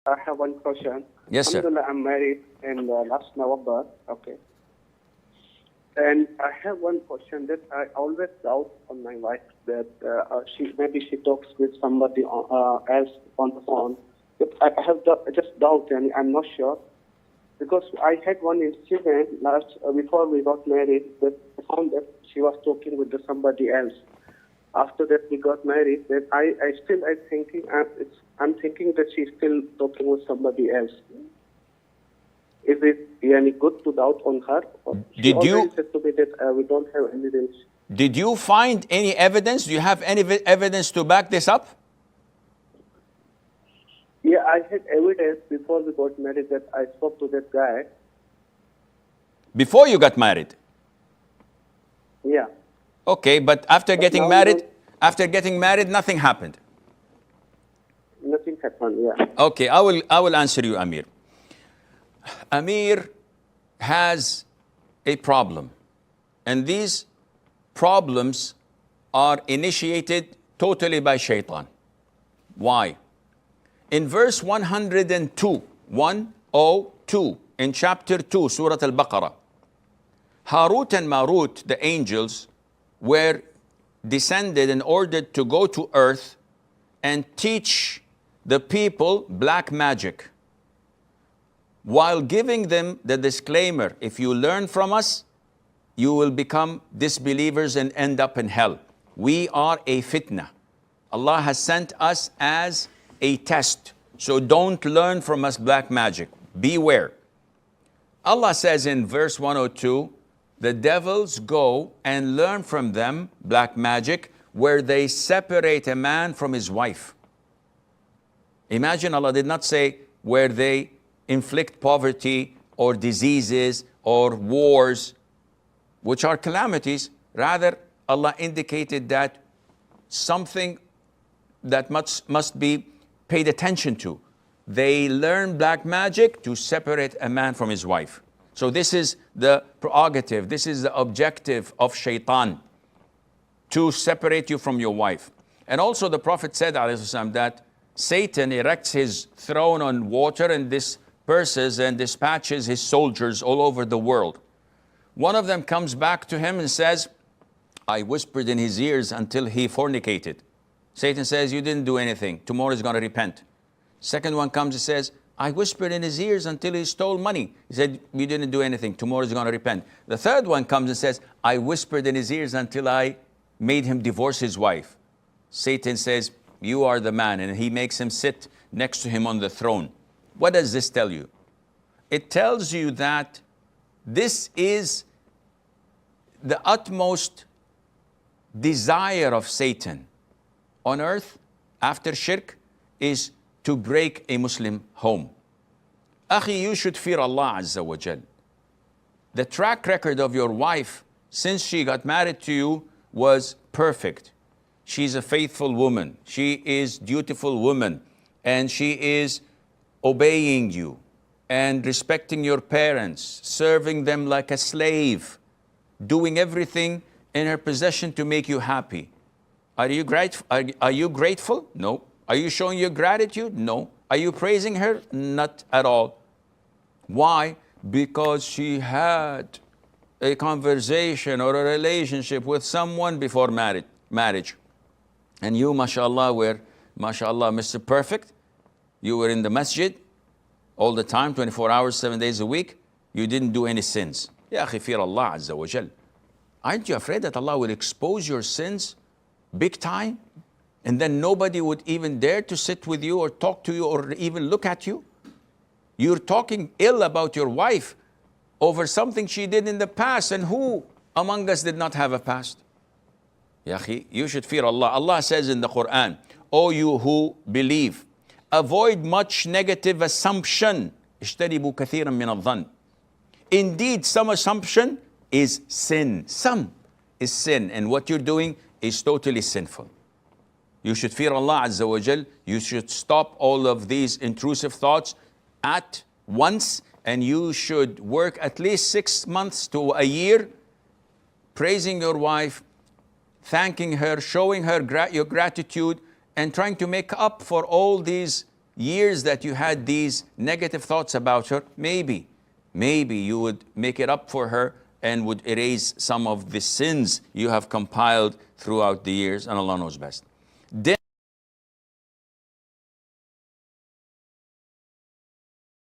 I have one question. Yes, sir. Alhamdulillah, I'm married in last November. Okay. And I have one question that I always doubt on my wife that she talks with somebody else on the phone. But I have just doubt and I'm not sure because I had one incident before we got married that I found that she was talking with somebody else. After that we got married, that I'm thinking that she's still talking with somebody else. Is it any good to doubt on her? She already said to me that we don't have evidence. Did you find any evidence? Do you have any evidence to back this up? Yeah, I had evidence before we got married that I spoke to that guy. Before you got married? Yeah. Okay, but after getting married, nothing happened. Nothing happened, yeah. Okay, I will answer you, Amir. Amir has a problem, and these problems are initiated totally by shaitan. Why? In verse 102 in chapter 2, Surah Al-Baqarah, Harut and Marut, the angels, were descended and ordered to go to earth and teach the people black magic, while giving them the disclaimer, if you learn from us, you will become disbelievers and end up in hell. We are a fitna. Allah has sent us as a test. So don't learn from us black magic. Beware. Allah says in verse 102, the devils go and learn from them black magic, where they separate a man from his wife. Imagine, Allah did not say where they inflict poverty or diseases or wars, which are calamities. Rather, Allah indicated that something that must be paid attention to. They learn black magic to separate a man from his wife. So this is the prerogative, this is the objective of shaitan, to separate you from your wife. And also the Prophet said, ﷺ, that Satan erects his throne on water and disperses and dispatches his soldiers all over the world. One of them comes back to him and says, I whispered in his ears until he fornicated. Satan says, you didn't do anything. Tomorrow he's going to repent. Second one comes and says, I whispered in his ears until he stole money. He said, you didn't do anything. Tomorrow he's going to repent. The third one comes and says, I whispered in his ears until I made him divorce his wife. Satan says, you are the man, and he makes him sit next to him on the throne. What does this tell you? It tells you that this is the utmost desire of Satan on earth after shirk, is to break a Muslim home. Akhi, you should fear Allah Azza wa Jal. The track record of your wife since she got married to you was perfect. She's a faithful woman. She is dutiful woman. And she is obeying you and respecting your parents, serving them like a slave, doing everything in her possession to make you happy. Are you grateful? No. Are you showing your gratitude? No. Are you praising her? Not at all. Why? Because she had a conversation or a relationship with someone before marriage. And you, mashallah, were, mashallah, Mr. Perfect. You were in the masjid all the time, 24 hours, 7 days a week. You didn't do any sins. Ya akhi, fear Allah Azza wa Jal. Aren't you afraid that Allah will expose your sins big time? And then nobody would even dare to sit with you or talk to you or even look at you? You're talking ill about your wife over something she did in the past. And who among us did not have a past? Ya akhi, you should fear Allah. Allah says in the Quran, O you who believe, avoid much negative assumption. اجتنبوا كثيرا من الظن. Indeed, some assumption is sin. Some is sin. And what you're doing is totally sinful. You should fear Allah Azza wa Jal. You should stop all of these intrusive thoughts at once. And you should work at least 6 months to a year praising your wife, thanking her, showing her your gratitude, and trying to make up for all these years that you had these negative thoughts about her, maybe you would make it up for her and would erase some of the sins you have compiled throughout the years, and Allah knows best. Then